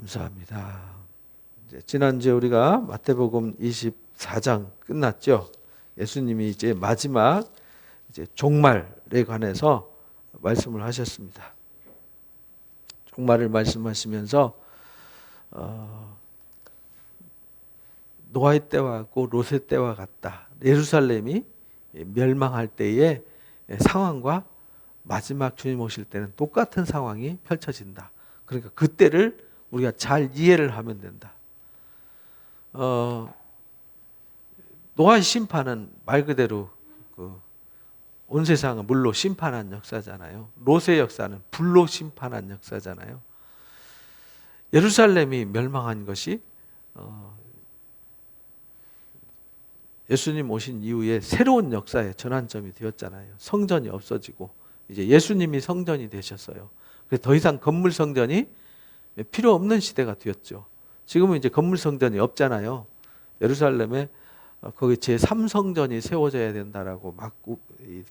감사합니다. 지난주에 우리가 마태복음 24장 끝났죠. 예수님이 이제 마지막 종말에 관해서 말씀을 하셨습니다. 종말을 말씀하시면서 노아의 때와 같고 롯의 때와 같다. 예루살렘이 멸망할 때의 상황과 마지막 주님 오실 때는 똑같은 상황이 펼쳐진다. 그러니까 그때를 우리가 잘 이해를 하면 된다. 노아의 심판은 말 그대로 온 세상을 물로 심판한 역사잖아요. 롯의 역사는 불로 심판한 역사잖아요. 예루살렘이 멸망한 것이 예수님 오신 이후에 새로운 역사의 전환점이 되었잖아요. 성전이 없어지고 이제 예수님이 성전이 되셨어요. 그래서 더 이상 건물 성전이 필요 없는 시대가 되었죠. 지금은 이제 건물 성전이 없잖아요. 예루살렘에 거기 제3성전이 세워져야 된다라고 막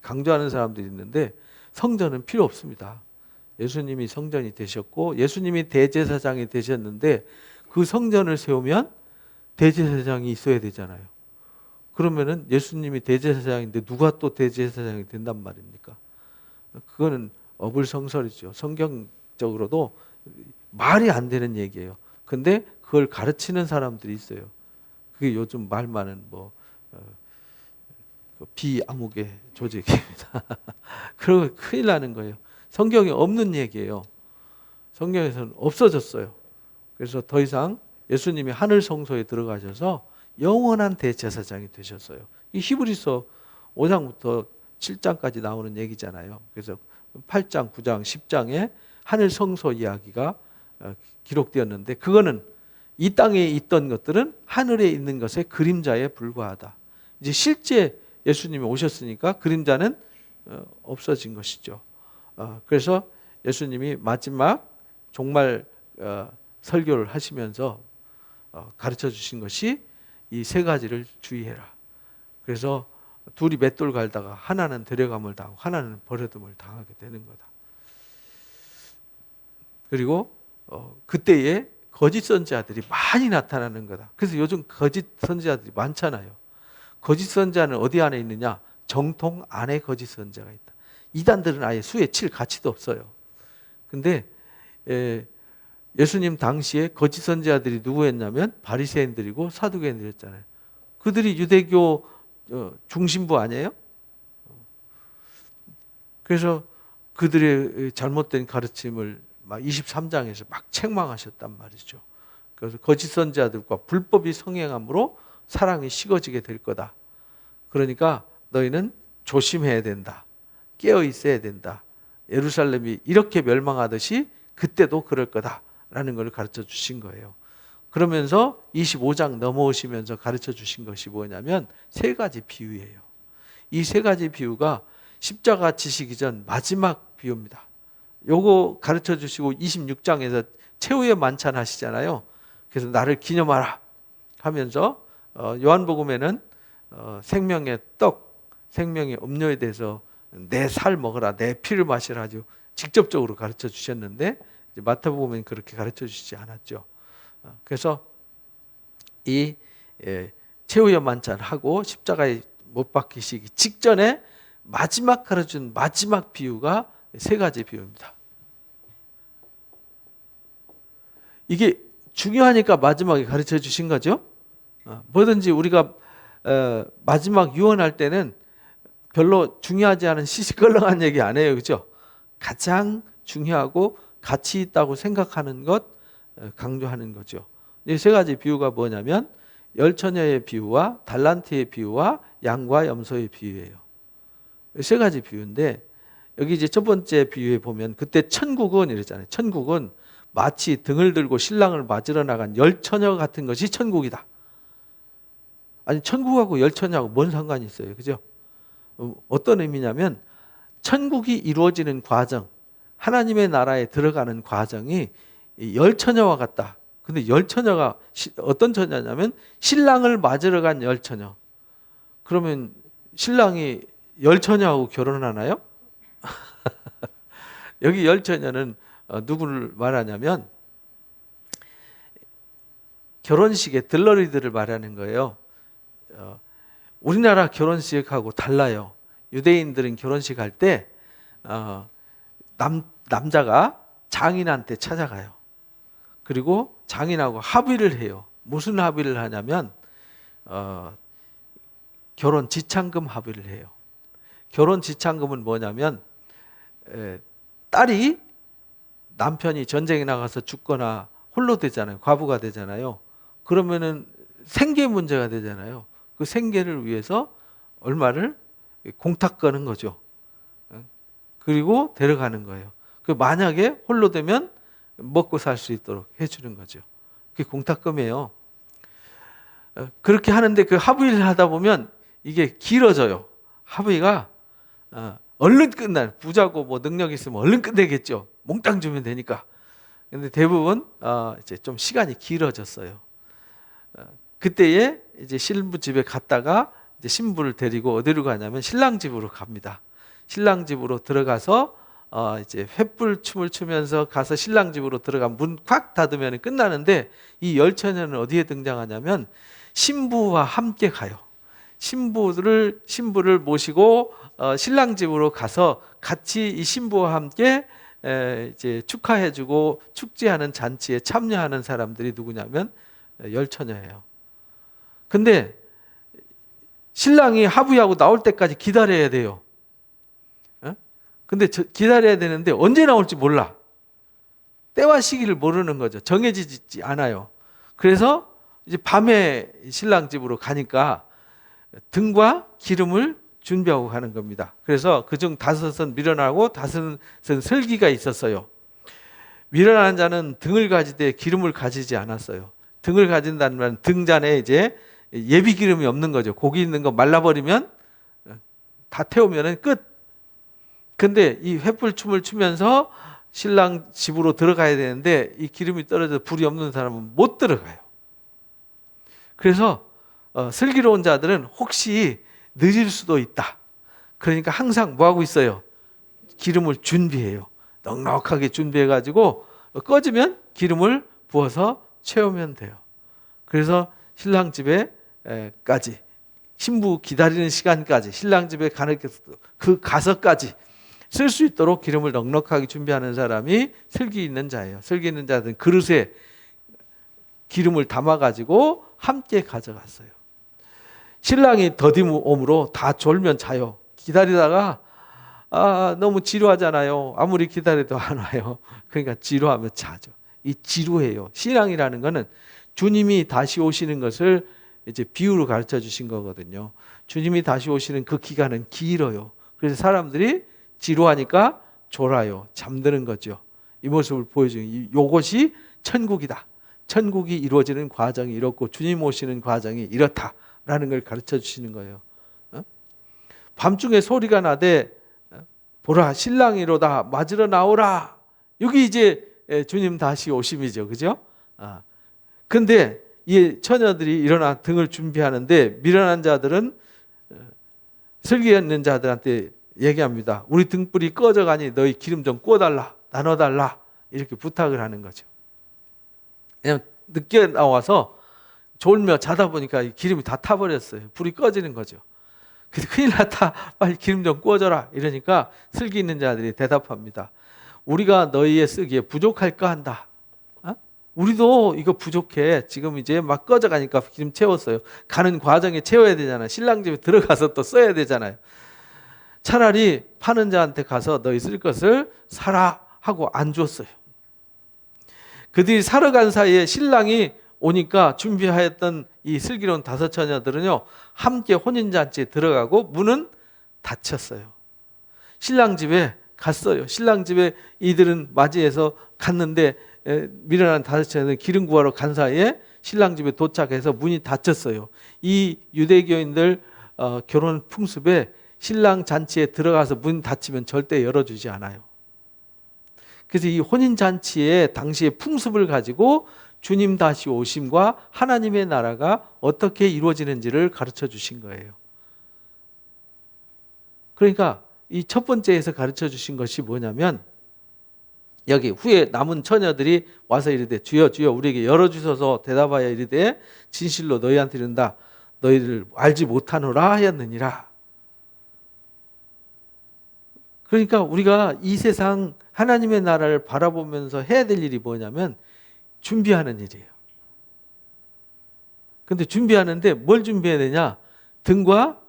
강조하는 사람들이 있는데 성전은 필요 없습니다. 예수님이 성전이 되셨고 예수님이 대제사장이 되셨는데 그 성전을 세우면 대제사장이 있어야 되잖아요. 그러면은 예수님이 대제사장인데 누가 또 대제사장이 된단 말입니까? 그거는 어불성설이죠. 성경적으로도 말이 안 되는 얘기예요. 근데 그걸 가르치는 사람들이 있어요. 그게 요즘 말 많은 비암흑의 조직입니다. 그러고 큰일 나는 거예요. 성경에 없는 얘기예요. 성경에서는 없어졌어요. 그래서 더 이상 예수님이 하늘 성소에 들어가셔서 영원한 대제사장이 되셨어요. 이 히브리서 5장부터 7장까지 나오는 얘기잖아요. 그래서 8장, 9장, 10장에 하늘 성소 이야기가 기록되었는데 그거는 이 땅에 있던 것들은 하늘에 있는 것의 그림자에 불과하다. 이제 실제 예수님이 오셨으니까 그림자는 없어진 것이죠. 그래서 예수님이 마지막 종말 설교를 하시면서 가르쳐 주신 것이 이 세 가지를 주의해라. 그래서 둘이 맷돌 갈다가 하나는 데려감을 당하고 하나는 버려둠을 당하게 되는 거다. 그리고 그때에 거짓 선지자들이 많이 나타나는 거다. 그래서 요즘 거짓 선지자들이 많잖아요. 거짓 선지자는 어디 안에 있느냐? 정통 안에 거짓 선지자가 있다. 이단들은 아예 수에 칠 가치도 없어요. 근데 예수님 당시에 거짓 선지자들이 누구였냐면 바리새인들이고 사두개인들이었잖아요. 그들이 유대교 중심부 아니에요? 그래서 그들의 잘못된 가르침을 막 23장에서 막 책망하셨단 말이죠. 그래서 거짓 선지자들과 불법이 성행함으로 사랑이 식어지게 될 거다. 그러니까 너희는 조심해야 된다. 깨어 있어야 된다. 예루살렘이 이렇게 멸망하듯이 그때도 그럴 거다라는 걸 가르쳐 주신 거예요. 그러면서 25장 넘어오시면서 가르쳐 주신 것이 뭐냐면 세 가지 비유예요. 이 세 가지 비유가 십자가 지시기 전 마지막 비유입니다. 요거 가르쳐 주시고 26장에서 최후의 만찬 하시잖아요. 그래서 나를 기념하라 하면서 요한복음에는 생명의 떡, 생명의 음료에 대해서 내 살 먹으라, 내 피를 마시라 아주 직접적으로 가르쳐 주셨는데 마태복음에는 그렇게 가르쳐 주시지 않았죠. 그래서 이 최후의 만찬하고 십자가에 못 박히시기 직전에 마지막 가르쳐준 마지막 비유가 세 가지 비유입니다. 이게 중요하니까 마지막에 가르쳐 주신 거죠. 뭐든지 우리가 마지막 유언할 때는 별로 중요하지 않은 시시껄렁한 얘기 안 해요. 그렇죠? 가장 중요하고 가치 있다고 생각하는 것 강조하는 거죠. 이 세 가지 비유가 뭐냐면 열처녀의 비유와 달란트의 비유와 양과 염소의 비유예요. 세 가지 비유인데 여기 이제 첫 번째 비유에 보면 그때 천국은 이랬잖아요. 천국은 마치 등을 들고 신랑을 맞으러 나간 열처녀 같은 것이 천국이다. 아니 천국하고 열처녀하고 뭔 상관이 있어요. 그죠? 어떤 의미냐면 천국이 이루어지는 과정, 하나님의 나라에 들어가는 과정이 열처녀와 같다. 근데 열처녀가 어떤 처녀냐면 신랑을 맞으러 간 열처녀. 그러면 신랑이 열처녀하고 결혼하나요? 여기 열처녀는 누구를 말하냐면 결혼식의 들러리들을 말하는 거예요. 우리나라 결혼식하고 달라요. 유대인들은 결혼식 할 때 남자가 장인한테 찾아가요. 그리고 장인하고 합의를 해요. 무슨 합의를 하냐면 결혼 지참금 합의를 해요. 결혼 지참금은 뭐냐면 딸이 남편이 전쟁에 나가서 죽거나 홀로 되잖아요. 과부가 되잖아요. 그러면은 생계 문제가 되잖아요. 그 생계를 위해서 얼마를 공탁 거는 거죠. 그리고 데려가는 거예요. 그 만약에 홀로 되면 먹고 살 수 있도록 해주는 거죠. 그게 공탁금이에요. 그렇게 하는데 그 합의를 하다 보면 이게 길어져요. 합의가 얼른 끝날, 부자고 뭐 능력 있으면 얼른 끝내겠죠. 몽땅 주면 되니까. 근데 대부분 이제 좀 시간이 길어졌어요. 그때에 이제 신부 집에 갔다가 이제 신부를 데리고 어디로 가냐면 신랑 집으로 갑니다. 신랑 집으로 들어가서 이제 횃불 춤을 추면서 가서 신랑 집으로 들어가 문 콱 닫으면 끝나는데, 이 열처녀는 어디에 등장하냐면 신부와 함께 가요. 신부를 모시고 신랑 집으로 가서 같이 이 신부와 함께 이제 축하해주고 축제하는 잔치에 참여하는 사람들이 누구냐면 열처녀예요. 근데 신랑이 합의하고 나올 때까지 기다려야 돼요. 근데 기다려야 되는데 언제 나올지 몰라. 때와 시기를 모르는 거죠. 정해지지 않아요. 그래서 이제 밤에 신랑 집으로 가니까 등과 기름을 준비하고 가는 겁니다. 그래서 그중 5은 미련하고 5은 슬기가 있었어요. 미련한 자는 등을 가지되 기름을 가지지 않았어요. 등을 가진다는 말은 등잔에 이제 예비 기름이 없는 거죠. 고기 있는 거 말라버리면 다 태우면 끝. 근데 이 횃불 춤을 추면서 신랑 집으로 들어가야 되는데 이 기름이 떨어져 불이 없는 사람은 못 들어가요. 그래서 슬기로운 자들은 혹시 늦을 수도 있다. 그러니까 항상 뭐 하고 있어요? 기름을 준비해요. 넉넉하게 준비해가지고 꺼지면 기름을 부어서 채우면 돼요. 그래서 신랑 집에까지, 신부 기다리는 시간까지, 신랑 집에 가는 그 가서까지 쓸 수 있도록 기름을 넉넉하게 준비하는 사람이 슬기 있는 자예요. 슬기 있는 자들은 그릇에 기름을 담아가지고 함께 가져갔어요. 신랑이 더디옴으로 다 졸면 자요. 기다리다가 너무 지루하잖아요. 아무리 기다려도 안 와요. 그러니까 지루하면 자죠. 이 지루해요. 신앙이라는 거는 주님이 다시 오시는 것을 이제 비유로 가르쳐 주신 거거든요. 주님이 다시 오시는 그 기간은 길어요. 그래서 사람들이 지루하니까 졸아요. 잠드는 거죠. 이 모습을 보여주는, 이것이 천국이다. 천국이 이루어지는 과정이 이렇고 주님 오시는 과정이 이렇다라는 걸 가르쳐 주시는 거예요. 밤중에 소리가 나되 보라 신랑이로다 맞으러 나오라. 여기 이제 주님 다시 오심이죠. 그죠? 근데 이 처녀들이 일어나 등을 준비하는데 미련한 자들은 슬기 있는 자들한테 얘기합니다. 우리 등불이 꺼져가니 너희 기름 좀 구워달라, 나눠달라, 이렇게 부탁을 하는 거죠. 그냥 늦게 나와서 졸며 자다 보니까 기름이 다 타버렸어요. 불이 꺼지는 거죠. 근데 큰일 났다, 빨리 기름 좀 구워줘라 이러니까 슬기 있는 자들이 대답합니다. 우리가 너희의 쓰기에 부족할까 한다. 우리도 이거 부족해. 지금 이제 막 꺼져가니까 기름 채웠어요. 가는 과정에 채워야 되잖아요. 신랑 집에 들어가서 또 써야 되잖아요. 차라리 파는 자한테 가서 너희 쓸 것을 사라 하고 안 줬어요. 그들이 사러 간 사이에 신랑이 오니까 준비하였던 이 슬기로운 5 처녀들은요 함께 혼인잔치에 들어가고 문은 닫혔어요. 신랑 집에 갔어요. 신랑 집에 이들은 맞이해서 갔는데 미련한 5 처녀들은 기름 구하러 간 사이에 신랑 집에 도착해서 문이 닫혔어요. 이 유대교인들 결혼 풍습에 신랑 잔치에 들어가서 문 닫히면 절대 열어주지 않아요. 그래서 이 혼인잔치의 당시의 풍습을 가지고 주님 다시 오심과 하나님의 나라가 어떻게 이루어지는지를 가르쳐 주신 거예요. 그러니까 이 첫 번째에서 가르쳐 주신 것이 뭐냐면 여기 후에 남은 처녀들이 와서 이르되 주여 주여 우리에게 열어주소서. 대답하여 이르되 진실로 너희한테 이른다 너희를 알지 못하노라 하였느니라. 그러니까 우리가 이 세상 하나님의 나라를 바라보면서 해야 될 일이 뭐냐면 준비하는 일이에요. 근데 준비하는데 뭘 준비해야 되냐? 등과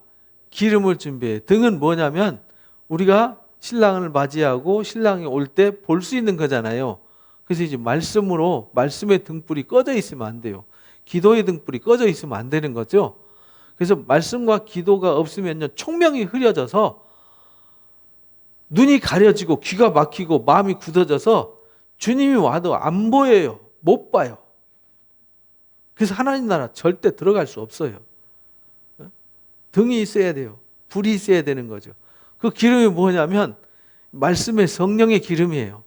기름을 준비해. 등은 뭐냐면 우리가 신랑을 맞이하고 신랑이 올 때 볼 수 있는 거잖아요. 그래서 이제 말씀으로, 말씀의 등불이 꺼져 있으면 안 돼요. 기도의 등불이 꺼져 있으면 안 되는 거죠. 그래서 말씀과 기도가 없으면요, 총명이 흐려져서 눈이 가려지고 귀가 막히고 마음이 굳어져서 주님이 와도 안 보여요. 못 봐요. 그래서 하나님 나라 절대 들어갈 수 없어요. 등이 있어야 돼요. 불이 있어야 되는 거죠. 그 기름이 뭐냐면 말씀의 성령의 기름이에요.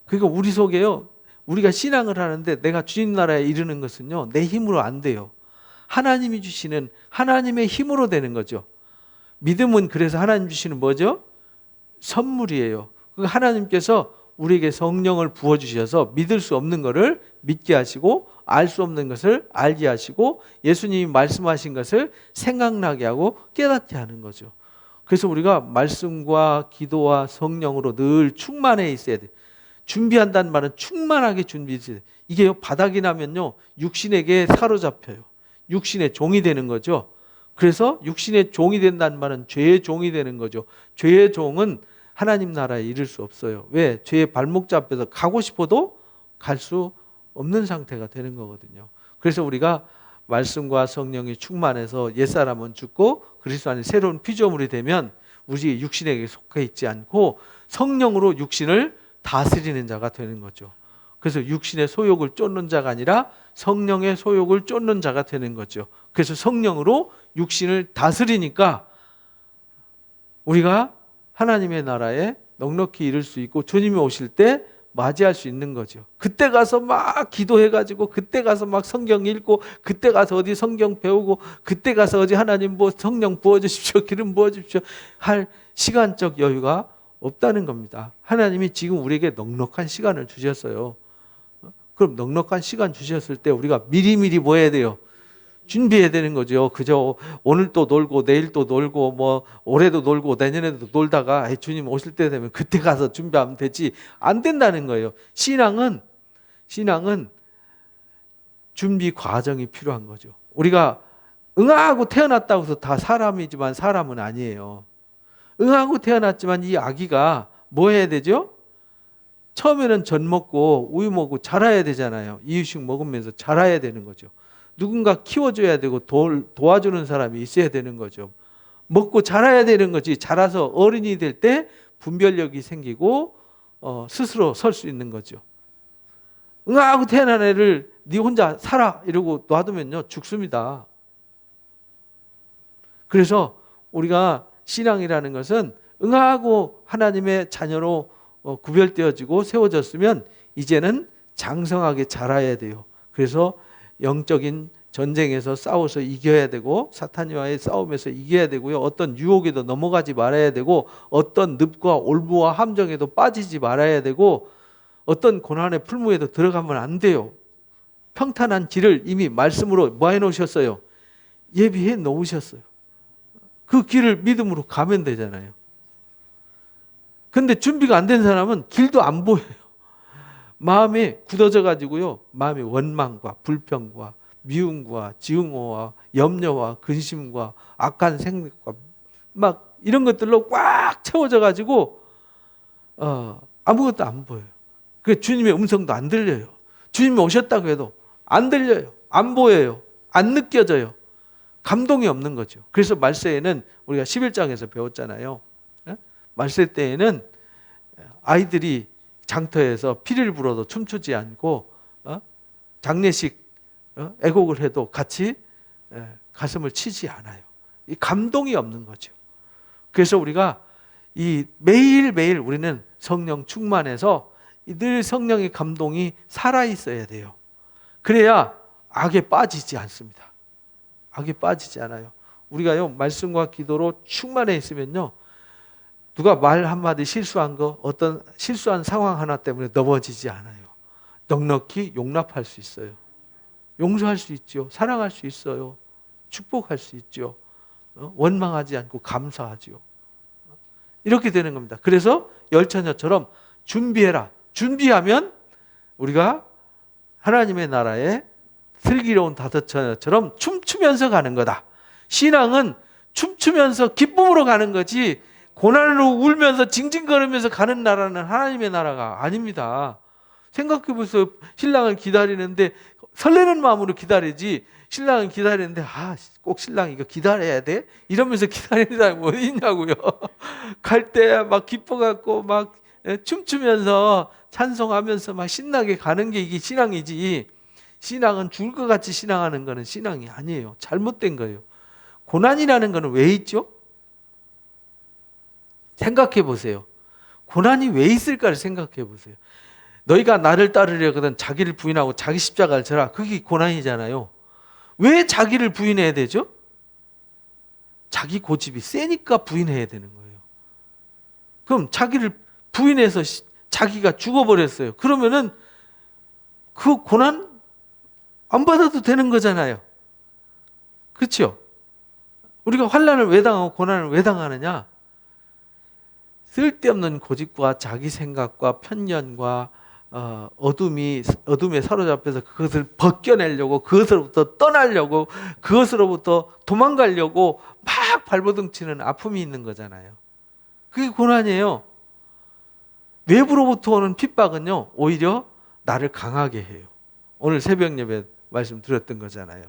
그러니까 우리 속에요. 우리가 신앙을 하는데 내가 주님 나라에 이르는 것은요, 내 힘으로 안 돼요. 하나님이 주시는 하나님의 힘으로 되는 거죠. 믿음은 그래서 하나님 주시는 뭐죠? 선물이에요. 하나님께서 우리에게 성령을 부어주셔서 믿을 수 없는 것을 믿게 하시고 알 수 없는 것을 알게 하시고 예수님이 말씀하신 것을 생각나게 하고 깨닫게 하는 거죠. 그래서 우리가 말씀과 기도와 성령으로 늘 충만해 있어야 돼요. 준비한다는 말은 충만하게 준비해야 돼요. 이게 바닥이 나면요, 육신에게 사로잡혀요. 육신의 종이 되는 거죠. 그래서 육신의 종이 된다는 말은 죄의 종이 되는 거죠. 죄의 종은 하나님 나라에 이를 수 없어요. 왜? 죄의 발목 잡혀서 가고 싶어도 갈 수 없는 상태가 되는 거거든요. 그래서 우리가 말씀과 성령이 충만해서 옛사람은 죽고 그리스도 안에 새로운 피조물이 되면 우리 육신에게 속해 있지 않고 성령으로 육신을 다스리는 자가 되는 거죠. 그래서 육신의 소욕을 쫓는 자가 아니라 성령의 소욕을 쫓는 자가 되는 거죠. 그래서 성령으로 육신을 다스리니까 우리가 하나님의 나라에 넉넉히 이룰 수 있고 주님이 오실 때 맞이할 수 있는 거죠. 그때 가서 막 기도해가지고 그때 가서 막 성경 읽고 그때 가서 어디 성경 배우고 그때 가서 어디 하나님 뭐 성령 부어주십시오, 기름 부어주십시오 할 시간적 여유가 없다는 겁니다. 하나님이 지금 우리에게 넉넉한 시간을 주셨어요. 그럼 넉넉한 시간 주셨을 때 우리가 미리미리 뭐 해야 돼요? 준비해야 되는 거죠. 그저 오늘 또 놀고 내일 또 놀고 뭐 올해도 놀고 내년에도 놀다가 주님 오실 때 되면 그때 가서 준비하면 되지. 안 된다는 거예요. 신앙은 준비 과정이 필요한 거죠. 우리가 응하고 태어났다고 해서 다 사람이지만 사람은 아니에요. 응하고 태어났지만 이 아기가 뭐 해야 되죠? 처음에는 젖 먹고 우유 먹고 자라야 되잖아요. 이유식 먹으면서 자라야 되는 거죠. 누군가 키워줘야 되고 도와주는 사람이 있어야 되는 거죠. 먹고 자라야 되는 거지. 자라서 어른이 될 때 분별력이 생기고 스스로 설 수 있는 거죠. 응하고 태어난 애를 네 혼자 살아 이러고 놔두면요 죽습니다. 그래서 우리가 신앙이라는 것은 응하고 하나님의 자녀로 구별되어지고 세워졌으면 이제는 장성하게 자라야 돼요. 그래서 영적인 전쟁에서 싸워서 이겨야 되고 사탄과의 싸움에서 이겨야 되고요. 어떤 유혹에도 넘어가지 말아야 되고 어떤 늪과 올무와 함정에도 빠지지 말아야 되고 어떤 고난의 풀무에도 들어가면 안 돼요. 평탄한 길을 이미 말씀으로 뭐 해놓으셨어요? 예비해 놓으셨어요. 그 길을 믿음으로 가면 되잖아요. 근데 준비가 안 된 사람은 길도 안 보여요. 마음이 굳어져 가지고요. 마음이 원망과 불평과 미움과 증오와 염려와 근심과 악한 생각과 막 이런 것들로 꽉 채워져 가지고 아무것도 안 보여요. 그 주님의 음성도 안 들려요. 주님이 오셨다고 해도 안 들려요. 안 보여요. 안 느껴져요. 감동이 없는 거죠. 그래서 말세에는 우리가 11장에서 배웠잖아요. 말세 때에는 아이들이 장터에서 피를 불어도 춤추지 않고 장례식 애곡을 해도 같이 가슴을 치지 않아요. 이 감동이 없는 거죠. 그래서 우리가 이 매일매일 우리는 성령 충만해서 늘 성령의 감동이 살아있어야 돼요. 그래야 악에 빠지지 않습니다. 악에 빠지지 않아요. 우리가요 말씀과 기도로 충만해 있으면요 누가 말 한마디 실수한 거, 어떤 실수한 상황 하나 때문에 넘어지지 않아요. 넉넉히 용납할 수 있어요. 용서할 수 있죠. 사랑할 수 있어요. 축복할 수 있죠. 원망하지 않고 감사하죠. 이렇게 되는 겁니다. 그래서 열처녀처럼 준비해라. 준비하면 우리가 하나님의 나라에 슬기로운 다섯 처녀처럼 춤추면서 가는 거다. 신앙은 춤추면서 기쁨으로 가는 거지 고난으로 울면서 징징거리면서 가는 나라는 하나님의 나라가 아닙니다. 생각해 보세요. 신랑을 기다리는데 설레는 마음으로 기다리지 신랑을 기다리는데 꼭 신랑 이거 기다려야 돼? 이러면서 기다리는 사람이 어디 있냐고요. 갈 때 막 기뻐갖고 막 춤추면서 찬송하면서 막 신나게 가는 게 이게 신앙이지, 신앙은 죽을 것 같이 신앙하는 거는 신앙이 아니에요. 잘못된 거예요. 고난이라는 거는 왜 있죠? 생각해 보세요. 고난이 왜 있을까를 생각해 보세요. 너희가 나를 따르려거든 자기를 부인하고 자기 십자가를 져라. 그게 고난이잖아요. 왜 자기를 부인해야 되죠? 자기 고집이 세니까 부인해야 되는 거예요. 그럼 자기를 부인해서 자기가 죽어버렸어요. 그러면은 그 고난 안 받아도 되는 거잖아요. 그렇죠? 우리가 환난을 왜 당하고 고난을 왜 당하느냐? 쓸데없는 고집과 자기 생각과 편견과 어둠에 사로잡혀서 그것을 벗겨내려고, 그것으로부터 떠나려고, 그것으로부터 도망가려고 막 발버둥치는 아픔이 있는 거잖아요. 그게 고난이에요. 외부로부터 오는 핍박은요, 오히려 나를 강하게 해요. 오늘 새벽 예배 말씀 드렸던 거잖아요.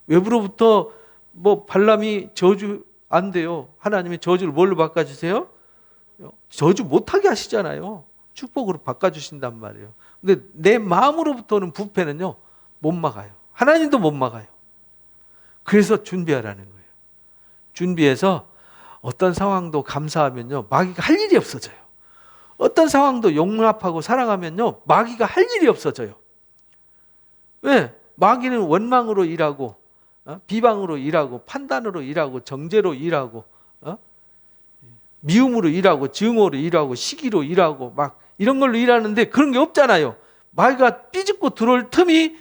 외부로부터 뭐 발람이 저주 안 돼요. 하나님이 저주를 뭘로 바꿔주세요? 저주 못하게 하시잖아요. 축복으로 바꿔주신단 말이에요. 근데 내 마음으로부터 오는 부패는요, 못 막아요. 하나님도 못 막아요. 그래서 준비하라는 거예요. 준비해서 어떤 상황도 감사하면요, 마귀가 할 일이 없어져요. 어떤 상황도 용납하고 사랑하면요, 마귀가 할 일이 없어져요. 왜? 마귀는 원망으로 일하고, 비방으로 일하고, 판단으로 일하고, 정죄로 일하고, 미움으로 일하고, 증오로 일하고, 시기로 일하고, 막 이런 걸로 일하는데 그런 게 없잖아요. 마귀가 삐집고 들어올 틈이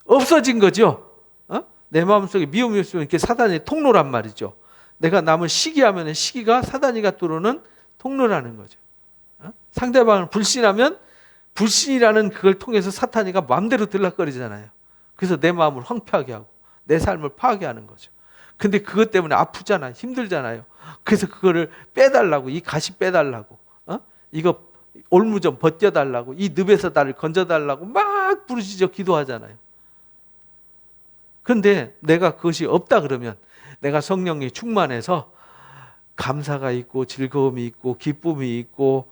없어진 거죠. 내 마음속에 미움이 있으면 이렇게 사단의 통로란 말이죠. 내가 남을 시기하면 시기가 사단이가 들어오는 통로라는 거죠. 상대방을 불신하면 불신이라는 그걸 통해서 사탄이가 마음대로 들락거리잖아요. 그래서 내 마음을 황폐하게 하고 내 삶을 파괴하는 거죠. 근데 그것 때문에 아프잖아요. 힘들잖아요. 그래서 그거를 빼달라고, 이 가시 빼달라고, 이거 올무좀 벗겨달라고, 이 늪에서 나를 건져달라고 막 부르짖어 기도하잖아요. 그런데 내가 그것이 없다 그러면, 내가 성령이 충만해서 감사가 있고 즐거움이 있고 기쁨이 있고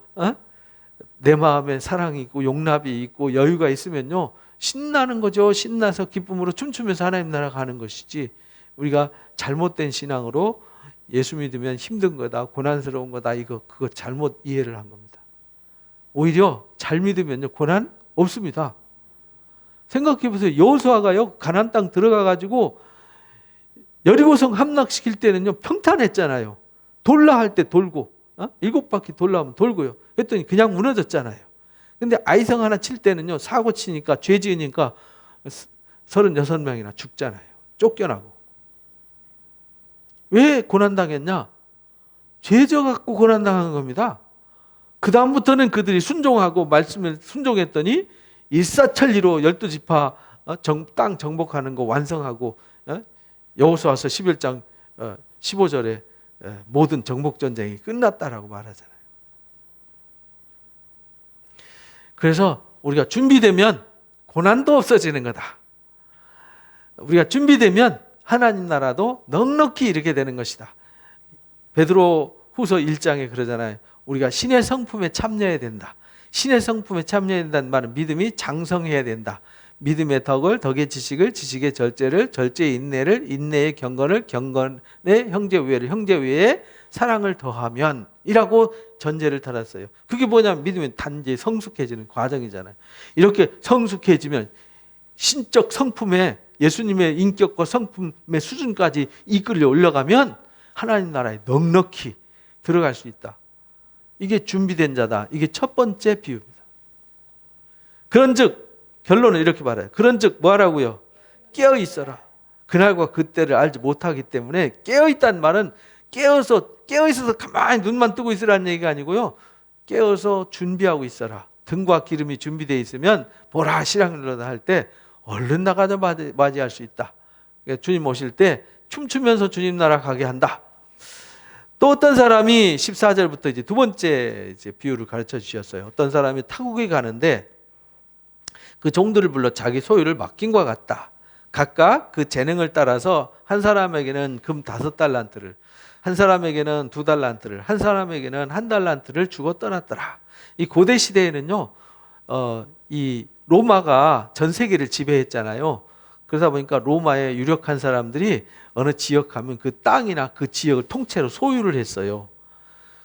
내 마음에 사랑이 있고 용납이 있고 여유가 있으면요, 신나는 거죠. 신나서 기쁨으로 춤추면서 하나님 나라 가는 것이지, 우리가 잘못된 신앙으로 예수 믿으면 힘든 거다, 고난스러운 거다, 그거 잘못 이해를 한 겁니다. 오히려 잘 믿으면요, 고난 없습니다. 생각해 보세요. 여호수아가요, 가나안 땅 들어가 가지고 여리고성 함락시킬 때는요, 평탄했잖아요. 돌라 할 때 돌고, 7바퀴 돌라면 돌고요. 그랬더니 그냥 무너졌잖아요. 근데 아이성 하나 칠 때는요, 사고 치니까, 죄 지으니까 36명이나 죽잖아요. 쫓겨나고. 왜 고난당했냐? 죄 져갖고 고난당한 겁니다. 그 다음부터는 그들이 순종하고 말씀을 순종했더니 일사천리로 12지파 땅 정복하는 거 완성하고, 여호수아서 11장 15절에 모든 정복전쟁이 끝났다라고 말하잖아요. 그래서 우리가 준비되면 고난도 없어지는 거다. 우리가 준비되면 하나님 나라도 넉넉히 이르게 되는 것이다. 베드로 후서 1장에 그러잖아요. 우리가 신의 성품에 참여해야 된다. 신의 성품에 참여해야 된다는 말은 믿음이 장성해야 된다. 믿음의 덕을, 덕의 지식을, 지식의 절제를, 절제의 인내를, 인내의 경건을, 경건의 형제우애를, 형제우애에 사랑을 더하면 이라고 전제를 달았어요. 그게 뭐냐면 믿으면 단지 성숙해지는 과정이잖아요. 이렇게 성숙해지면 신적 성품에, 예수님의 인격과 성품의 수준까지 이끌려 올라가면 하나님 나라에 넉넉히 들어갈 수 있다. 이게 준비된 자다. 이게 첫 번째 비유입니다. 그런즉 결론은 이렇게 말해요. 그런즉 뭐 하라고요? 깨어 있어라. 그날과 그때를 알지 못하기 때문에 깨어 있다는 말은 깨어 있어서 가만히 눈만 뜨고 있으라는 얘기가 아니고요. 깨어서 준비하고 있어라. 등과 기름이 준비되어 있으면 보라 신랑들로다 할 때 얼른 나가서 맞이할 수 있다. 그러니까 주님 오실 때 춤추면서 주님 나라 가게 한다. 또 어떤 사람이 14절부터 이제 두 번째 이제 비유를 가르쳐 주셨어요. 어떤 사람이 타국에 가는데 그 종들을 불러 자기 소유를 맡긴 것 같다. 각각 그 재능을 따라서 한 사람에게는 금 5달란트를, 한 사람에게는 2달란트를, 한 사람에게는 1달란트를 주고 떠났더라. 이 고대 시대에는요, 이 로마가 전 세계를 지배했잖아요. 그러다 보니까 로마의 유력한 사람들이 어느 지역 가면 그 땅이나 그 지역을 통째로 소유를 했어요.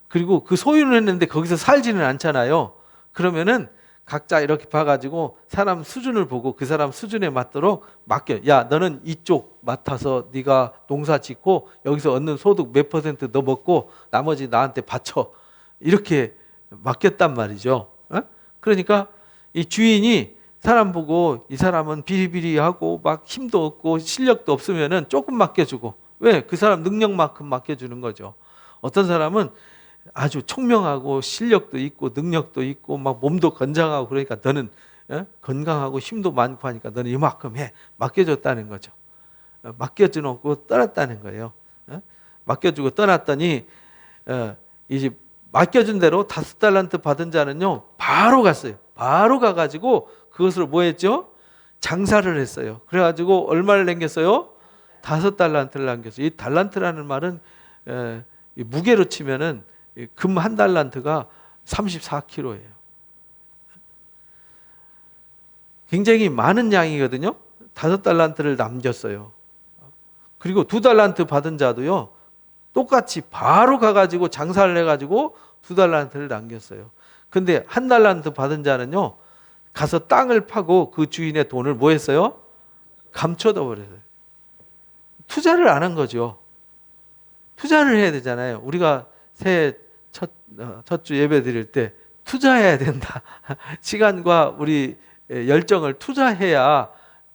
그리고 그 소유를 했는데 거기서 살지는 않잖아요. 그러면은 각자 이렇게 봐가지고 사람 수준을 보고 그 사람 수준에 맞도록 맡겨. 야, 너는 이쪽 맡아서 네가 농사 짓고 여기서 얻는 소득 몇 % 너 먹고 나머지 나한테 바쳐. 이렇게 맡겼단 말이죠. 그러니까 이 주인이 사람 보고 이 사람은 비리비리하고 막 힘도 없고 실력도 없으면은 조금 맡겨주고, 왜? 그 사람 능력만큼 맡겨주는 거죠. 어떤 사람은 아주 총명하고 실력도 있고 능력도 있고 막 몸도 건장하고 그러니까 너는 건강하고 힘도 많고 하니까 너는 이만큼 해. 맡겨줬다는 거죠. 맡겨주고 떠났다는 거예요. 맡겨주고 떠났더니 이제 맡겨준 대로 5달란트 받은 자는요 바로 갔어요. 바로 가가지고 그것을 뭐 했죠? 장사를 했어요. 그래가지고 얼마를 남겼어요? 5달란트를 남겼어요. 이 달란트라는 말은 무게로 치면은 금 1달란트가 34kg예요. 굉장히 많은 양이거든요. 5달란트를 남겼어요. 그리고 2달란트 받은 자도요, 똑같이 바로 가가지고 장사를 해가지고 2달란트를 남겼어요. 근데 1달란트 받은 자는요, 가서 땅을 파고 그 주인의 돈을 뭐 했어요? 감춰둬 버렸어요. 투자를 안 한 거죠. 투자를 해야 되잖아요. 우리가 새해 첫 주 예배 드릴 때 투자해야 된다. 시간과 우리 열정을 투자해야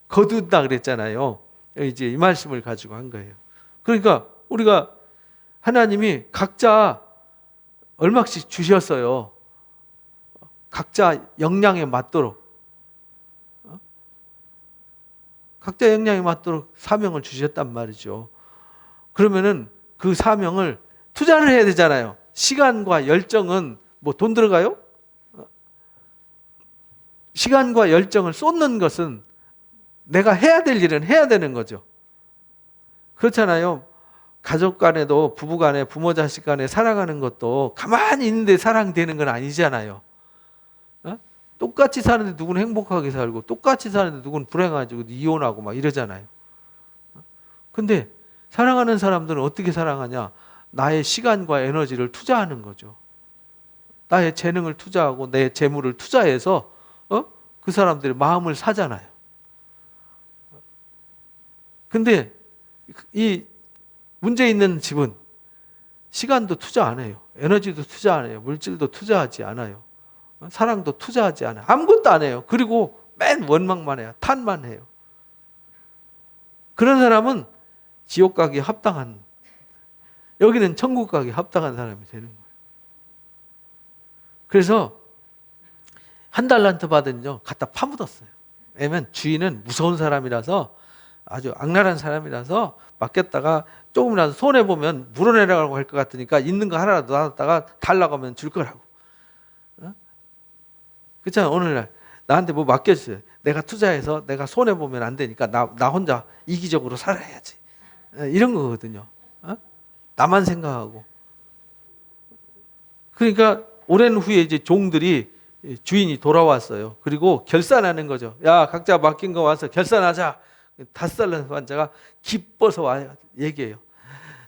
거둔다 그랬잖아요. 이제 이 말씀을 가지고 한 거예요. 그러니까 우리가 하나님이 각자 얼마씩 주셨어요. 각자 역량에 맞도록. 각자 역량에 맞도록 사명을 주셨단 말이죠. 그러면은 그 사명을 투자를 해야 되잖아요. 시간과 열정은 뭐 돈 들어가요? 시간과 열정을 쏟는 것은 내가 해야 될 일은 해야 되는 거죠. 그렇잖아요. 가족 간에도 부부 간에 부모 자식 간에 사랑하는 것도 가만히 있는데 사랑되는 건 아니잖아요. 똑같이 사는데 누구는 행복하게 살고 똑같이 사는데 누구는 불행하고 이혼하고 막 이러잖아요. 근데 사랑하는 사람들은 어떻게 사랑하냐? 나의 시간과 에너지를 투자하는 거죠. 나의 재능을 투자하고 내 재물을 투자해서 그 사람들의 마음을 사잖아요. 근데 이 문제 있는 집은 시간도 투자 안 해요. 에너지도 투자 안 해요. 물질도 투자하지 않아요. 사랑도 투자하지 않아요. 아무것도 안 해요. 그리고 맨 원망만 해요. 탄만 해요. 그런 사람은 지옥 가기에 합당한, 여기는 천국 가기에 합당한 사람이 되는 거예요. 그래서 1달란트 받은요 갖다 파묻었어요. 왜냐면 주인은 무서운 사람이라서, 아주 악랄한 사람이라서 맡겼다가 조금이라도 손해보면 물어내라고 할 것 같으니까 있는 거 하나라도 놔뒀다가 달라고 하면 줄 거라고. 그렇잖아요. 오늘날 나한테 뭐 맡겼어요. 내가 투자해서 내가 손해보면 안 되니까 나 혼자 이기적으로 살아야지. 이런 거거든요. 나만 생각하고. 그러니까 오랜 후에 이제 종들이 주인이 돌아왔어요. 그리고 결산하는 거죠. 야, 각자 맡긴 거 와서 결산하자. 5달란트 받은 자가 기뻐서 와요. 얘기해요.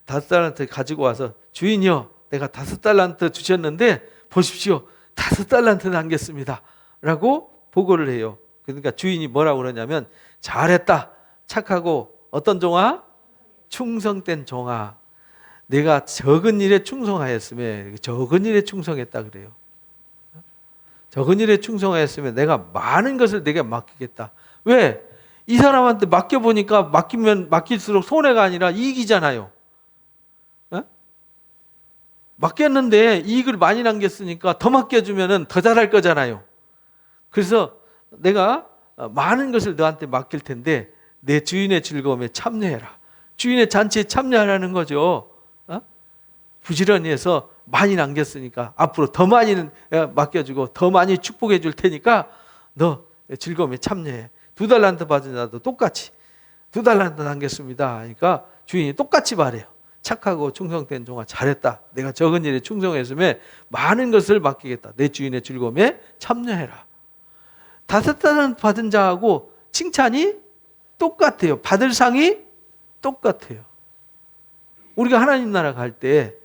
5달란트 가지고 와서 주인이요, 내가 5달란트 주셨는데 보십시오. 5달란트 남겼습니다. 라고 보고를 해요. 그러니까 주인이 뭐라고 그러냐면, 잘했다. 착하고 어떤 종아? 충성된 종아. 내가 적은 일에 충성하였으면, 적은 일에 충성했다 그래요. 적은 일에 충성하였으면 내가 많은 것을 내게 맡기겠다. 왜? 이 사람한테 맡겨보니까 맡기면 맡길수록 손해가 아니라 이익이잖아요. 어? 맡겼는데 이익을 많이 남겼으니까 더 맡겨주면 더 잘할 거잖아요. 그래서 내가 많은 것을 너한테 맡길 텐데 내 주인의 즐거움에 참여해라. 주인의 잔치에 참여하라는 거죠. 부지런히 해서 많이 남겼으니까 앞으로 더 많이 맡겨주고 더 많이 축복해 줄 테니까 너 즐거움에 참여해. 2달란트 받은 자도 똑같이 2달란트 남겼습니다. 그러니까 주인이 똑같이 말해요. 착하고 충성된 종아 잘했다. 내가 적은 일에 충성했으면 많은 것을 맡기겠다. 내 주인의 즐거움에 참여해라. 5달란트 받은 자하고 칭찬이 똑같아요. 받을 상이 똑같아요. 우리가 하나님 나라 갈 때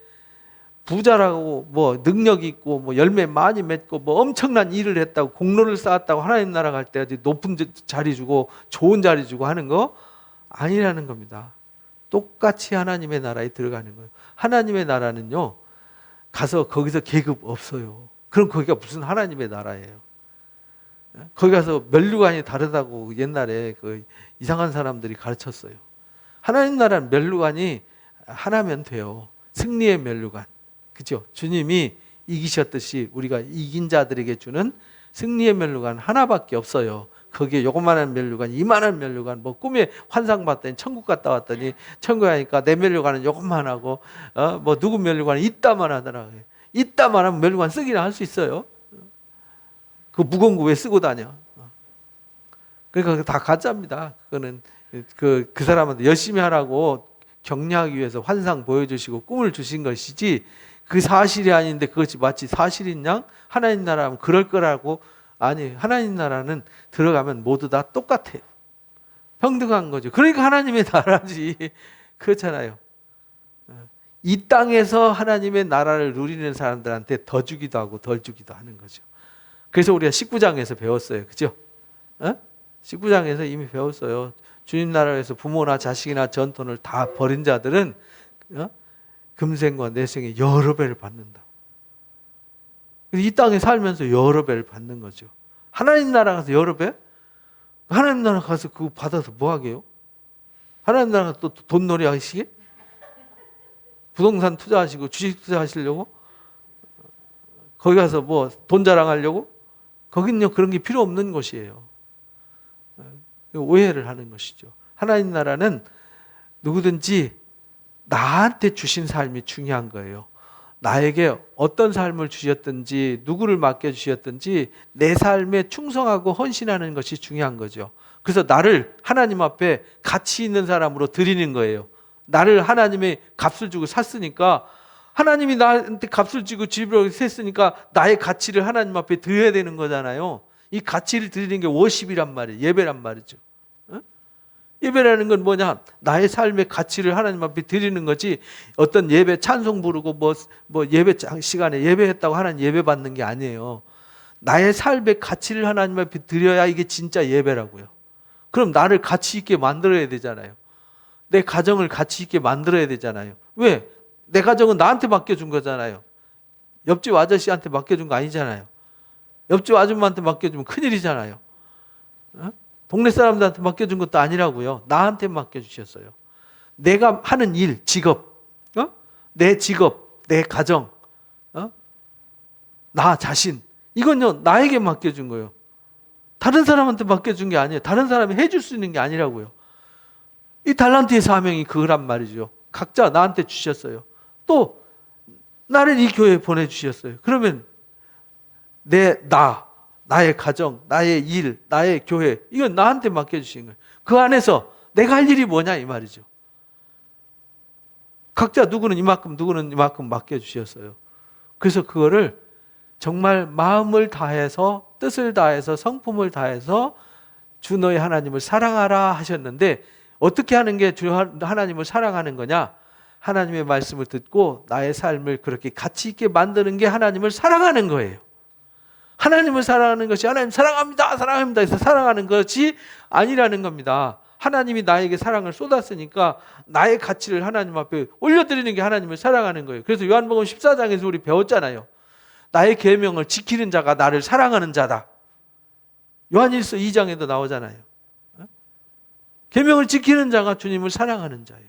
부자라고 뭐 능력 있고 뭐 열매 많이 맺고 뭐 엄청난 일을 했다고 공로를 쌓았다고 하나님 나라 갈 때 아주 높은 자리 주고 좋은 자리 주고 하는 거 아니라는 겁니다. 똑같이 하나님의 나라에 들어가는 거예요. 하나님의 나라는요, 가서 거기서 계급 없어요. 그럼 거기가 무슨 하나님의 나라예요? 거기 가서 면류관이 다르다고 옛날에 그 이상한 사람들이 가르쳤어요. 하나님 나라는 면류관이 하나면 돼요. 승리의 면류관. 그죠? 주님이 이기셨듯이 우리가 이긴 자들에게 주는 승리의 면류관 하나밖에 없어요. 거기에 요거만한 면류관, 이만한 면류관, 뭐 꿈에 환상 봤더니 천국 갔다 왔더니 천국에 가니까 내 면류관은 요것만 하고, 뭐 누구 면류관은 이따만 하더라고요. 이따만 하면 면류관 쓰기나 할 수 있어요. 그 무거운 거 왜 쓰고 다녀? 그러니까 다 가짜입니다. 그거는 그 사람한테 열심히 하라고 격려하기 위해서 환상 보여주시고 꿈을 주신 것이지 그 사실이 아닌데 그것이 마치 사실인 양 하나님 나라면 그럴 거라고. 아니, 하나님 나라는 들어가면 모두 다 똑같아요. 평등한 거죠. 그러니까 하나님의 나라지. 그렇잖아요. 이 땅에서 하나님의 나라를 누리는 사람들한테 더 주기도 하고 덜 주기도 하는 거죠. 그래서 우리가 19장에서 배웠어요. 그죠? 19장에서 이미 배웠어요. 주님 나라에서 부모나 자식이나 전통을 다 버린 자들은 금생과 내생에 여러 배를 받는다. 이 땅에 살면서 여러 배를 받는 거죠. 하나님 나라 가서 여러 배? 하나님 나라 가서 그거 받아서 뭐 하게요? 하나님 나라 또 돈놀이 하시게? 부동산 투자하시고 주식 투자하시려고? 거기 가서 뭐 돈 자랑하려고? 거긴요 그런 게 필요 없는 곳이에요. 오해를 하는 것이죠. 하나님 나라는 누구든지 나한테 주신 삶이 중요한 거예요. 나에게 어떤 삶을 주셨든지 누구를 맡겨주셨든지 내 삶에 충성하고 헌신하는 것이 중요한 거죠. 그래서 나를 하나님 앞에 가치 있는 사람으로 드리는 거예요. 나를 하나님의 값을 주고 샀으니까 하나님이 나한테 값을 주고 집으로 샀으니까 나의 가치를 하나님 앞에 드려야 되는 거잖아요. 이 가치를 드리는 게 워십이란 말이에요. 예배란 말이죠. 예배라는 건 뭐냐? 나의 삶의 가치를 하나님 앞에 드리는 거지. 어떤 예배 찬송 부르고 뭐 예배 시간에 예배했다고 하나님 예배 받는 게 아니에요. 나의 삶의 가치를 하나님 앞에 드려야 이게 진짜 예배라고요. 그럼 나를 가치 있게 만들어야 되잖아요. 내 가정을 가치 있게 만들어야 되잖아요. 왜? 내 가정은 나한테 맡겨준 거잖아요. 옆집 아저씨한테 맡겨준 거 아니잖아요. 옆집 아줌마한테 맡겨주면 큰일이잖아요. 동네 사람들한테 맡겨준 것도 아니라고요. 나한테 맡겨주셨어요. 내가 하는 일, 직업, 내 직업, 내 가정, 나 자신, 이건요 나에게 맡겨준 거예요. 다른 사람한테 맡겨준 게 아니에요. 다른 사람이 해줄 수 있는 게 아니라고요. 이 달란트의 사명이 그거란 말이죠. 각자 나한테 주셨어요. 또 나를 이 교회에 보내주셨어요. 그러면 나의 가정, 나의 일, 나의 교회, 이건 나한테 맡겨주신 거예요. 그 안에서 내가 할 일이 뭐냐 이 말이죠. 각자 누구는 이만큼, 누구는 이만큼 맡겨주셨어요. 그래서 그거를 정말 마음을 다해서, 뜻을 다해서, 성품을 다해서 주 너의 하나님을 사랑하라 하셨는데 어떻게 하는 게 주 하나님을 사랑하는 거냐? 하나님의 말씀을 듣고 나의 삶을 그렇게 가치 있게 만드는 게 하나님을 사랑하는 거예요. 하나님을 사랑하는 것이 하나님 사랑합니다, 사랑합니다 해서 사랑하는 것이 아니라는 겁니다. 하나님이 나에게 사랑을 쏟았으니까 나의 가치를 하나님 앞에 올려드리는 게 하나님을 사랑하는 거예요. 그래서 요한복음 14장에서 우리 배웠잖아요. 나의 계명을 지키는 자가 나를 사랑하는 자다. 요한일서 2장에도 나오잖아요. 계명을 지키는 자가 주님을 사랑하는 자예요.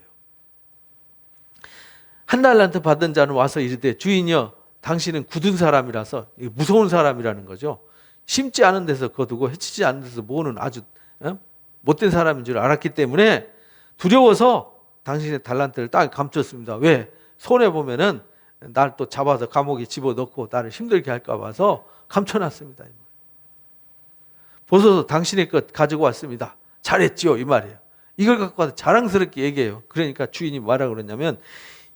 한 달란트 받은 자는 와서 이르되 주인이여 당신은 굳은 사람이라서, 무서운 사람이라는 거죠. 심지 않은 데서 거두고 해치지 않은 데서 모으는 아주 못된 사람인 줄 알았기 때문에 두려워서 당신의 달란트를 땅에 감췄습니다. 왜? 손해보면은 날 또 잡아서 감옥에 집어넣고 나를 힘들게 할까 봐서 감춰놨습니다. 보소서 당신의 것 가지고 왔습니다. 잘했지요, 이 말이에요. 이걸 갖고 와서 자랑스럽게 얘기해요. 그러니까 주인이 뭐라고 그러냐면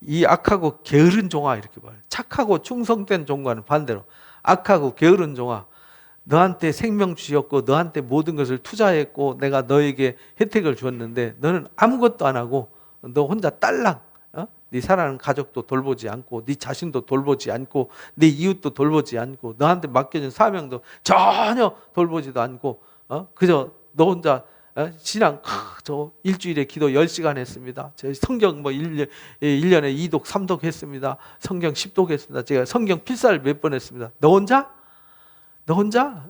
이 악하고 게으른 종아, 이렇게 말해요. 착하고 충성된 종과는 반대로 악하고 게으른 종아, 너한테 생명 주셨고 너한테 모든 것을 투자했고 내가 너에게 혜택을 주었는데 너는 아무것도 안 하고 너 혼자 딸랑, 네 사랑하는 가족도 돌보지 않고 네 자신도 돌보지 않고 네 이웃도 돌보지 않고 너한테 맡겨진 사명도 전혀 돌보지도 않고 그저 너 혼자 신앙 저 일주일에 기도 10시간 했습니다. 저 성경 1년에 2독 3독 했습니다. 성경 10독 했습니다. 제가 성경 필사를 몇 번 했습니다. 너 혼자? 너 혼자?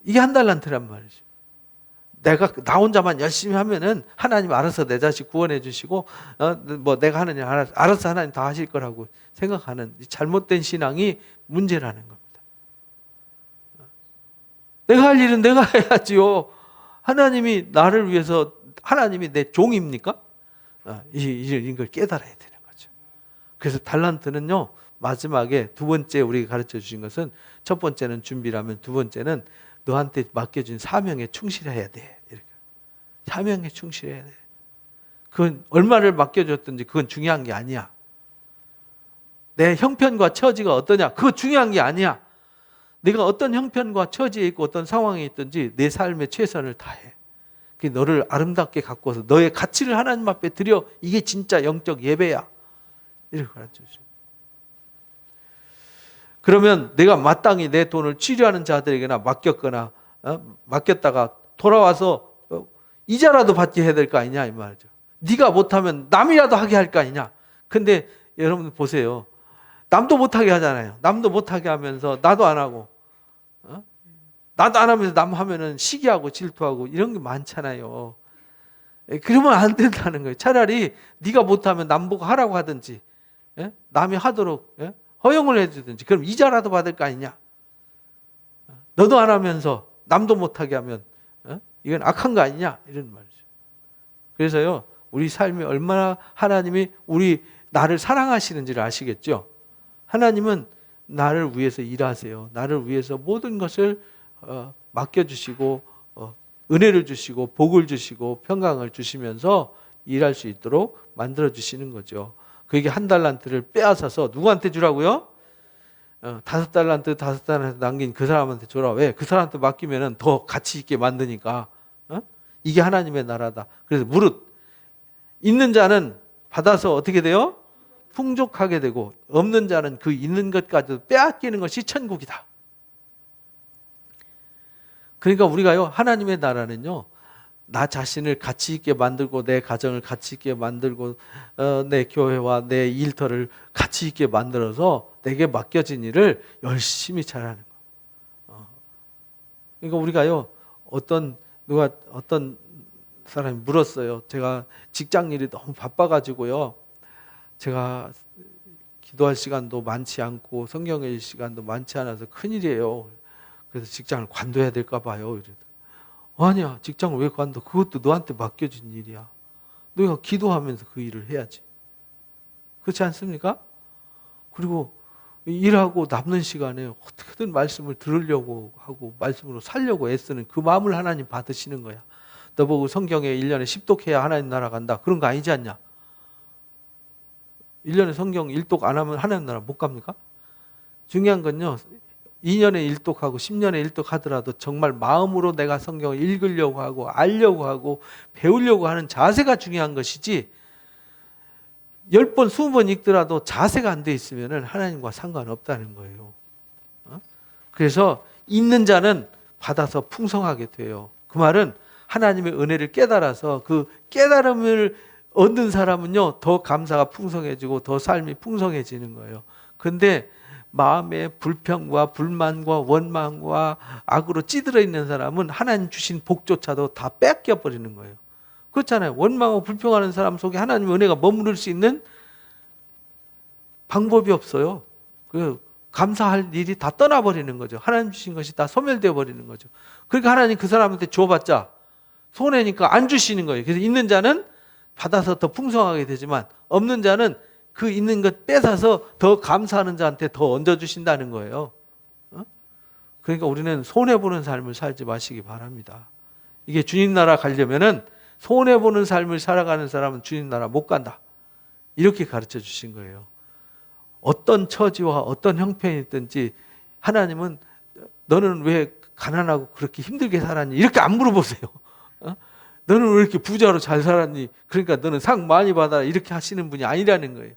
이게 한 달란트란 말이죠. 내가 나 혼자만 열심히 하면은 하나님 알아서 내 자식 구원해 주시고 뭐 내가 하는 일 알아서 하나님 다 하실 거라고 생각하는 잘못된 신앙이 문제라는 겁니다. 내가 할 일은 내가 해야지요. 하나님이 나를 위해서, 하나님이 내 종입니까? 이걸 깨달아야 되는 거죠. 그래서 달란트는요, 마지막에 두 번째 우리가 가르쳐 주신 것은, 첫 번째는 준비라면 두 번째는 너한테 맡겨진 사명에 충실해야 돼. 이렇게. 사명에 충실해야 돼. 그건 얼마를 맡겨줬든지 그건 중요한 게 아니야. 내 형편과 처지가 어떠냐, 그거 중요한 게 아니야. 내가 어떤 형편과 처지에 있고 어떤 상황에 있든지 내 삶에 최선을 다해. 그게 너를 아름답게 가꾸어서 너의 가치를 하나님 앞에 드려. 이게 진짜 영적 예배야. 이렇게 가르쳐주죠. 그러면 내가 마땅히 내 돈을 치료하는 자들에게나 맡겼거나 맡겼다가 돌아와서 이자라도 받게 해야 될 거 아니냐 이 말이죠. 네가 못하면 남이라도 하게 할 거 아니냐. 근데 여러분 보세요. 남도 못하게 하잖아요. 남도 못하게 하면서 나도 안 하고, 나도 안 하면서 남 하면은 시기하고 질투하고 이런 게 많잖아요. 그러면 안 된다는 거예요. 차라리 네가 못하면 남 보고 하라고 하든지, 남이 하도록 허용을 해주든지, 그럼 이자라도 받을 거 아니냐. 너도 안 하면서 남도 못하게 하면 이건 악한 거 아니냐 이런 말이죠. 그래서요, 우리 삶이 얼마나 하나님이 나를 사랑하시는지를 아시겠죠. 하나님은 나를 위해서 일하세요. 나를 위해서 모든 것을 맡겨주시고 은혜를 주시고 복을 주시고 평강을 주시면서 일할 수 있도록 만들어주시는 거죠. 그게 한 달란트를 빼앗아서 누구한테 주라고요? 5달란트 남긴 그 사람한테 줘라. 왜? 그 사람한테 맡기면 더 가치 있게 만드니까. 이게 하나님의 나라다. 그래서 무릇 있는 자는 받아서 어떻게 돼요? 풍족하게 되고, 없는 자는 그 있는 것까지도 빼앗기는 것이 천국이다. 그러니까 우리가요, 하나님의 나라는요, 나 자신을 가치 있게 만들고 내 가정을 가치 있게 만들고 내 교회와 내 일터를 가치 있게 만들어서 내게 맡겨진 일을 열심히 잘하는 거. 그러니까 우리가요, 어떤 사람이 물었어요. 제가 직장 일이 너무 바빠가지고요, 제가 기도할 시간도 많지 않고 성경 읽을 시간도 많지 않아서 큰일이에요. 그래서 직장을 관둬야 될까 봐요. 아니야, 직장을 왜 관둬? 그것도 너한테 맡겨진 일이야. 너가 기도하면서 그 일을 해야지. 그렇지 않습니까? 그리고 일하고 남는 시간에 어떻게든 말씀을 들으려고 하고 말씀으로 살려고 애쓰는 그 마음을 하나님 받으시는 거야. 너보고 성경에 1년에 10독 해야 하나님 나라 간다. 그런 거 아니지 않냐? 1년에 성경 1독 안 하면 하나님 나라 못 갑니까? 중요한 건요, 2년에 1독하고 10년에 1독 하더라도 정말 마음으로 내가 성경을 읽으려고 하고 알려고 하고 배우려고 하는 자세가 중요한 것이지, 10번 20번 읽더라도 자세가 안 돼 있으면 하나님과 상관없다는 거예요. 그래서 있는 자는 받아서 풍성하게 돼요. 그 말은 하나님의 은혜를 깨달아서 그 깨달음을 얻는 사람은요, 더 감사가 풍성해지고 더 삶이 풍성해지는 거예요. 근데 마음에 불평과 불만과 원망과 악으로 찌들어 있는 사람은 하나님 주신 복조차도 다 뺏겨 버리는 거예요. 그렇잖아요. 원망하고 불평하는 사람 속에 하나님의 은혜가 머무를 수 있는 방법이 없어요. 그 감사할 일이 다 떠나버리는 거죠. 하나님 주신 것이 다 소멸되어 버리는 거죠. 그러니까 하나님 그 사람한테 줘봤자 손해니까 안 주시는 거예요. 그래서 있는 자는 받아서 더 풍성하게 되지만 없는 자는 그 있는 것 뺏어서 더 감사하는 자한테 더 얹어주신다는 거예요. 그러니까 우리는 손해보는 삶을 살지 마시기 바랍니다. 이게 주님 나라 가려면은 손해보는 삶을 살아가는 사람은 주님 나라 못 간다. 이렇게 가르쳐 주신 거예요. 어떤 처지와 어떤 형편이든지 하나님은 너는 왜 가난하고 그렇게 힘들게 살았니? 이렇게 안 물어보세요. 너는 왜 이렇게 부자로 잘 살았니? 그러니까 너는 상 많이 받아라. 이렇게 하시는 분이 아니라는 거예요.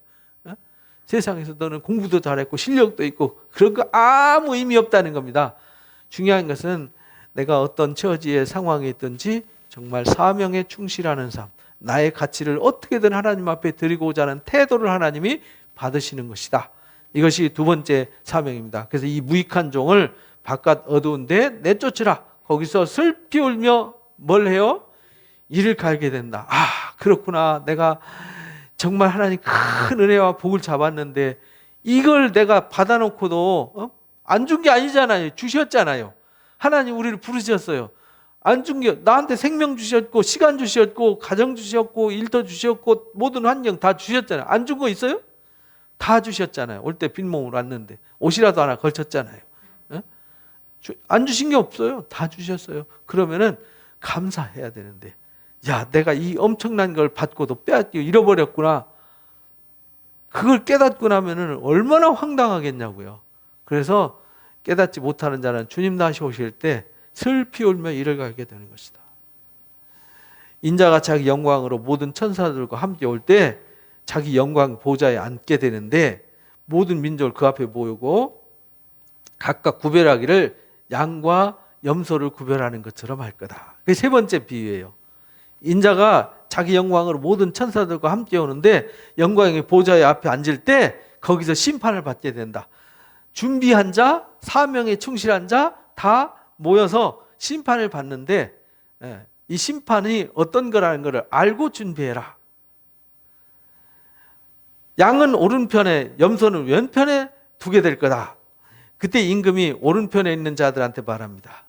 세상에서 너는 공부도 잘했고 실력도 있고 그런 거 아무 의미 없다는 겁니다. 중요한 것은 내가 어떤 처지의 상황에 있든지 정말 사명에 충실하는 삶, 나의 가치를 어떻게든 하나님 앞에 드리고자 하는 태도를 하나님이 받으시는 것이다. 이것이 두 번째 사명입니다. 그래서 이 무익한 종을 바깥 어두운 데 내쫓으라. 거기서 슬피 울며 뭘 해요? 이를 갈게 된다. 아, 그렇구나. 내가 정말 하나님 큰 은혜와 복을 잡았는데 이걸 내가 받아놓고도 안 준 게 아니잖아요. 주셨잖아요. 하나님 우리를 부르셨어요. 안 준 게 나한테 생명 주셨고 시간 주셨고 가정 주셨고 일터 주셨고 모든 환경 다 주셨잖아요. 안 준 거 있어요? 다 주셨잖아요. 올 때 빈몸으로 왔는데 옷이라도 하나 걸쳤잖아요. 안 주신 게 없어요. 다 주셨어요. 그러면은 감사해야 되는데 야, 내가 이 엄청난 걸 받고도 빼앗기고 잃어버렸구나. 그걸 깨닫고 나면은 얼마나 황당하겠냐고요. 그래서 깨닫지 못하는 자는 주님 다시 오실 때 슬피 울며 이를 갈게 되는 것이다. 인자가 자기 영광으로 모든 천사들과 함께 올 때 자기 영광 보좌에 앉게 되는데 모든 민족을 그 앞에 모이고 각각 구별하기를 양과 염소를 구별하는 것처럼 할 거다. 그게 세 번째 비유예요. 인자가 자기 영광으로 모든 천사들과 함께 오는데 영광의 보좌의 앞에 앉을 때 거기서 심판을 받게 된다. 준비한 자, 사명에 충실한 자 다 모여서 심판을 받는데 이 심판이 어떤 거라는 것을 알고 준비해라. 양은 오른편에 염소는 왼편에 두게 될 거다. 그때 임금이 오른편에 있는 자들한테 말합니다.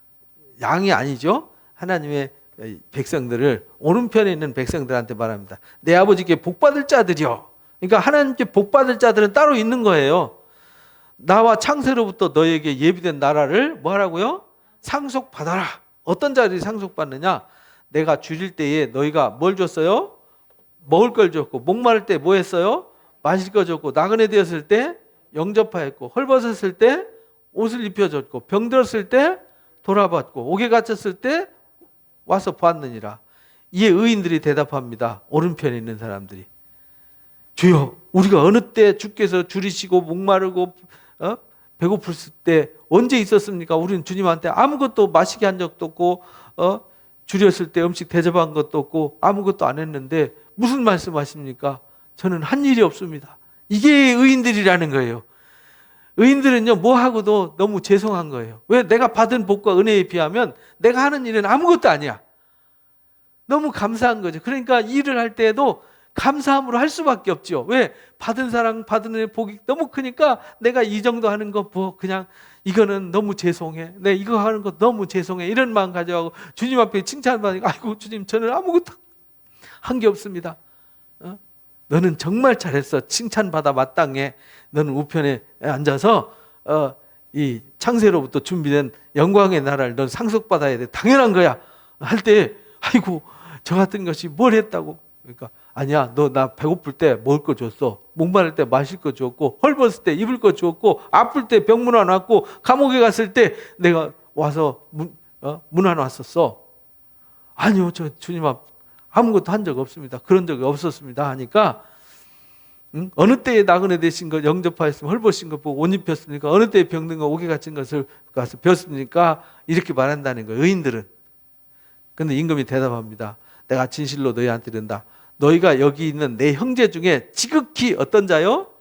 양이 아니죠. 하나님의 백성들을 오른편에 있는 백성들한테 말합니다. 내 아버지께 복받을 자들이요. 그러니까 하나님께 복받을 자들은 따로 있는 거예요. 나와 창세로부터 너에게 예비된 나라를 뭐 하라고요? 상속받아라. 어떤 자들이 상속받느냐? 내가 줄일 때에 너희가 뭘 줬어요? 먹을 걸 줬고 목마를 때 뭐 했어요? 마실 거 줬고 나그네 되었을 때 영접하였고 헐벗었을 때 옷을 입혀줬고 병들었을 때 돌아봤고 옥에 갇혔을 때 와서 보았느니라. 이에 의인들이 대답합니다. 오른편에 있는 사람들이 주여 우리가 어느 때 주께서 줄이시고 목마르고 배고플 때 언제 있었습니까? 우리는 주님한테 아무것도 마시게 한 적도 없고 줄였을 때 음식 대접한 것도 없고 아무것도 안 했는데 무슨 말씀하십니까? 저는 한 일이 없습니다. 이게 의인들이라는 거예요. 의인들은요 뭐하고도 너무 죄송한 거예요. 왜? 내가 받은 복과 은혜에 비하면 내가 하는 일은 아무것도 아니야. 너무 감사한 거죠. 그러니까 일을 할 때에도 감사함으로 할 수밖에 없죠. 왜? 받은 사랑 받은 은혜 복이 너무 크니까 내가 이 정도 하는 거 뭐 그냥 이거는 너무 죄송해. 내 이거 하는 거 너무 죄송해. 이런 마음 가져가고 주님 앞에 칭찬받으니까 아이고 주님 저는 아무것도 한 게 없습니다. 너는 정말 잘했어. 칭찬받아 마땅해. 너는 우편에 앉아서 이 창세로부터 준비된 영광의 나라를 넌 상속받아야 돼. 당연한 거야. 할 때 아이고 저 같은 것이 뭘 했다고. 그러니까 아니야. 너 나 배고플 때 먹을 거 줬어. 목마를 때 마실 거 줬고 헐벗을 때 입을 거 줬고 아플 때 병문안 왔고 감옥에 갔을 때 내가 와서 문안 왔었어. 아니요. 저 주님 앞 아무것도 한 적 없습니다. 그런 적이 없었습니다. 하니까 어느 때에 나그네 되신 것 영접하였으면 헐벗으신 것 보고 옷 입혔습니까? 어느 때에 병든 거 옥에 갇힌 것을 가서 뵀습니까? 이렇게 말한다는 거예요. 의인들은. 근데 임금이 대답합니다. 내가 진실로 너희한테 이른다. 너희가 여기 있는 내 형제 중에 지극히 어떤 자요?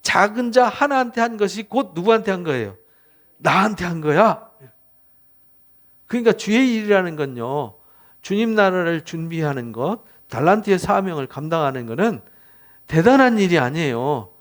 작은 자 하나한테 한 것이 곧 누구한테 한 거예요? 나한테 한 거야. 그러니까 주의 일이라는 건요, 주님 나라를 준비하는 것, 달란트의 사명을 감당하는 것은 대단한 일이 아니에요.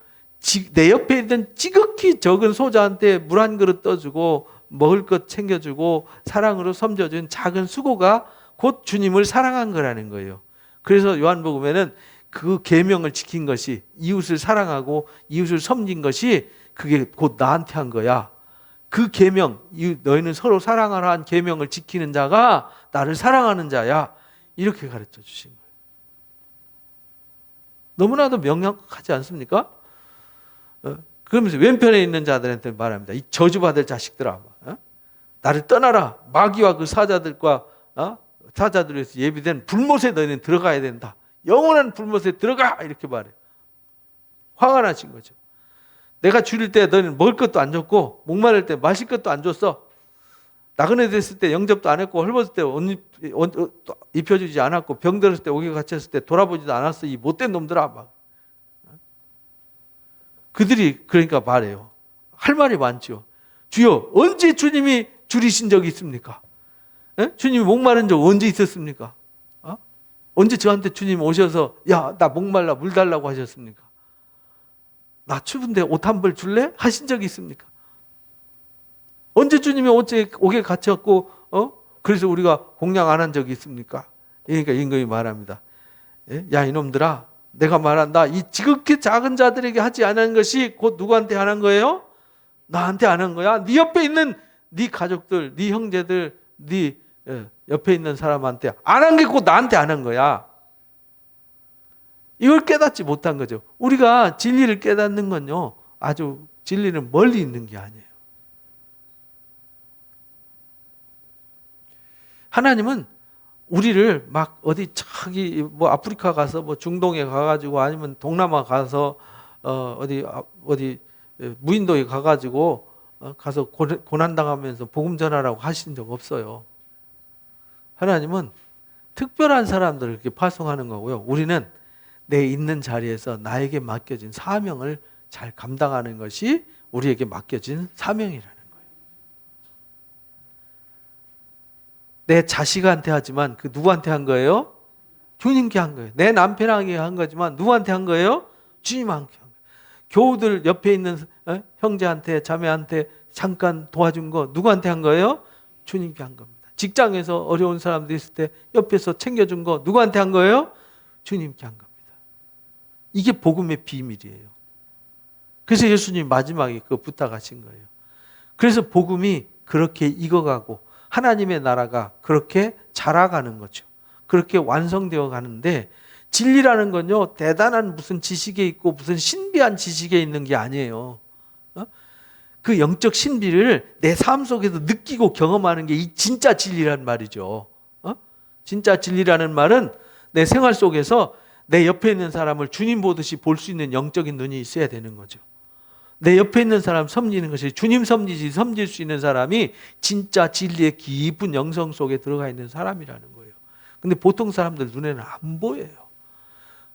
내 옆에 있는 지극히 적은 소자한테 물 한 그릇 떠주고 먹을 것 챙겨주고 사랑으로 섬겨준 작은 수고가 곧 주님을 사랑한 거라는 거예요. 그래서 요한복음에는 그 계명을 지킨 것이, 이웃을 사랑하고 이웃을 섬긴 것이 그게 곧 나한테 한 거야. 그 계명, 너희는 서로 사랑하라 한 계명을 지키는 자가 나를 사랑하는 자야. 이렇게 가르쳐 주신 거예요. 너무나도 명확하지 않습니까? 그러면서 왼편에 있는 자들한테 말합니다. 이 저주받을 자식들아, 나를 떠나라. 마귀와 그 사자들과 사자들을 위해서 예비된 불못에 너희는 들어가야 된다. 영원한 불못에 들어가! 이렇게 말해요. 화가 나신 거죠. 내가 줄일 때 너희는 먹을 것도 안 줬고 목마를 때 마실 것도 안 줬어. 나그네 됐을 때 영접도 안 했고 헐벗을 때 옷 입혀주지 않았고 병들었을 때 옥에 갇혔을 때 돌아보지도 않았어. 이 못된 놈들아. 막. 그들이 그러니까 말해요. 할 말이 많죠. 주여, 언제 주님이 줄이신 적이 있습니까? 주님이 목마른 적 언제 있었습니까? 언제 저한테 주님 오셔서 야, 나 목말라 물 달라고 하셨습니까? 나 추운데 옷 한 벌 줄래? 하신 적이 있습니까? 언제 주님이 옥에 갇혔고 그래서 우리가 공양 안 한 적이 있습니까? 그러니까 임금이 말합니다. 야, 이놈들아, 내가 말한다. 이 지극히 작은 자들에게 하지 않은 것이 곧 누구한테 하는 거예요? 나한테 하는 거야. 네 옆에 있는 네 가족들, 네 형제들, 네 옆에 있는 사람한테 안 한 게 곧 나한테 안 한 거야. 이걸 깨닫지 못한 거죠. 우리가 진리를 깨닫는 건요, 아주 진리는 멀리 있는 게 아니에요. 하나님은 우리를 막 어디 저기 뭐 아프리카 가서 뭐 중동에 가가지고 아니면 동남아 가서 어디 무인도에 가가지고 가서 고난 당하면서 복음 전하라고 하신 적 없어요. 하나님은 특별한 사람들을 이렇게 파송하는 거고요. 우리는 내 있는 자리에서 나에게 맡겨진 사명을 잘 감당하는 것이 우리에게 맡겨진 사명이라는 거예요. 내 자식한테 하지만 그 누구한테 한 거예요? 주님께 한 거예요. 내 남편에게 한 거지만 누구한테 한 거예요? 주님한테 한 거예요. 교우들 옆에 있는 형제한테 자매한테 잠깐 도와준 거 누구한테 한 거예요? 주님께 한 겁니다. 직장에서 어려운 사람들 있을 때 옆에서 챙겨준 거 누구한테 한 거예요? 주님께 한 겁니다. 이게 복음의 비밀이에요. 그래서 예수님이 마지막에 그거 부탁하신 거예요. 그래서 복음이 그렇게 익어가고 하나님의 나라가 그렇게 자라가는 거죠. 그렇게 완성되어 가는데, 진리라는 건요, 대단한 무슨 지식에 있고 무슨 신비한 지식에 있는 게 아니에요. 그 영적 신비를 내 삶 속에서 느끼고 경험하는 게 이 진짜 진리란 말이죠. 진짜 진리라는 말은 내 생활 속에서 내 옆에 있는 사람을 주님 보듯이 볼 수 있는 영적인 눈이 있어야 되는 거죠. 내 옆에 있는 사람 섬기는 것이 주님 섬길 수 있는 사람이 진짜 진리의 깊은 영성 속에 들어가 있는 사람이라는 거예요. 근데 보통 사람들 눈에는 안 보여요.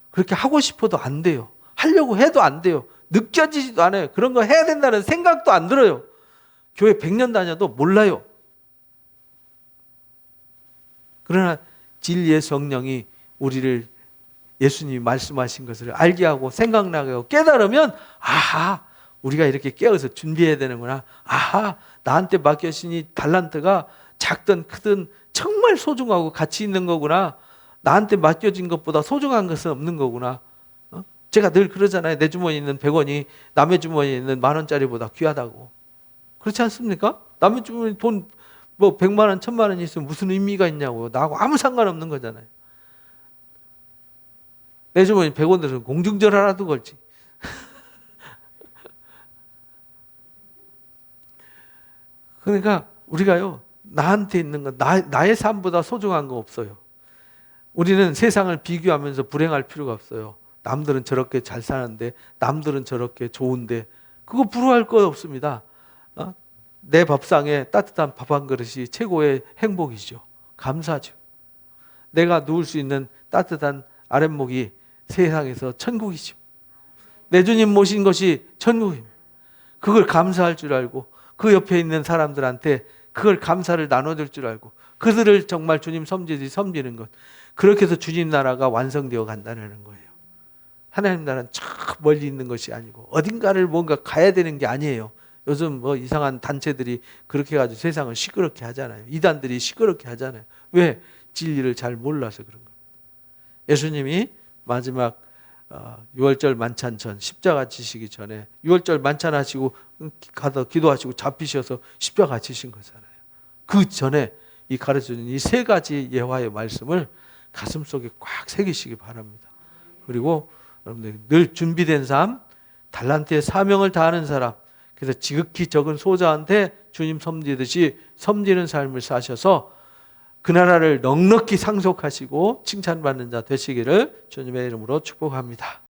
그렇게 하고 싶어도 안 돼요. 하려고 해도 안 돼요. 느껴지지도 않아요. 그런 거 해야 된다는 생각도 안 들어요. 교회 100년 다녀도 몰라요. 그러나 진리의 성령이 우리를 예수님이 말씀하신 것을 알게 하고 생각나게 하고 깨달으면, 아하, 우리가 이렇게 깨어서 준비해야 되는구나. 아하, 나한테 맡겨진 이 달란트가 작든 크든 정말 소중하고 가치 있는 거구나. 나한테 맡겨진 것보다 소중한 것은 없는 거구나. 제가 늘 그러잖아요. 내 주머니에 있는 100원이 남의 주머니에 있는 10,000원짜리보다 귀하다고. 그렇지 않습니까? 남의 주머니에 돈 뭐 100만 원, 1000만 원 있으면 무슨 의미가 있냐고. 나하고 아무 상관없는 거잖아요. 내 주머니 100원 들어서 공중전 하나도 걸지. 그러니까 우리가요, 나한테 있는 건 나의 삶보다 소중한 거 없어요. 우리는 세상을 비교하면서 불행할 필요가 없어요. 남들은 저렇게 잘 사는데, 남들은 저렇게 좋은데, 그거 부러워할 거 없습니다. 내 밥상에 따뜻한 밥 한 그릇이 최고의 행복이죠. 감사죠. 내가 누울 수 있는 따뜻한 아랫목이 세상에서 천국이죠. 내 주님 모신 것이 천국입니다. 그걸 감사할 줄 알고 그 옆에 있는 사람들한테 그걸 감사를 나눠줄 줄 알고 그들을 정말 주님 섬기듯이 섬기는 것. 그렇게 해서 주님 나라가 완성되어 간다는 거예요. 하나님 나라는 저 멀리 있는 것이 아니고 어딘가를 뭔가 가야 되는 게 아니에요. 요즘 뭐 이상한 단체들이 그렇게 해가지고 세상을 시끄럽게 하잖아요. 이단들이 시끄럽게 하잖아요. 왜? 진리를 잘 몰라서 그런 거예요. 예수님이 마지막 6월절 만찬 전 십자가 지시기 전에 6월절 만찬 하시고 가서 기도하시고 잡히셔서 십자가 지신 거잖아요. 그 전에 이 가르쳐주는 이 세 가지 예화의 말씀을 가슴속에 꽉 새기시기 바랍니다. 그리고 여러분들 늘 준비된 삶, 달란트의 사명을 다하는 사람, 그래서 지극히 적은 소자한테 주님 섬기듯이 섬기는 삶을 사셔서 그 나라를 넉넉히 상속하시고 칭찬받는 자 되시기를 주님의 이름으로 축복합니다.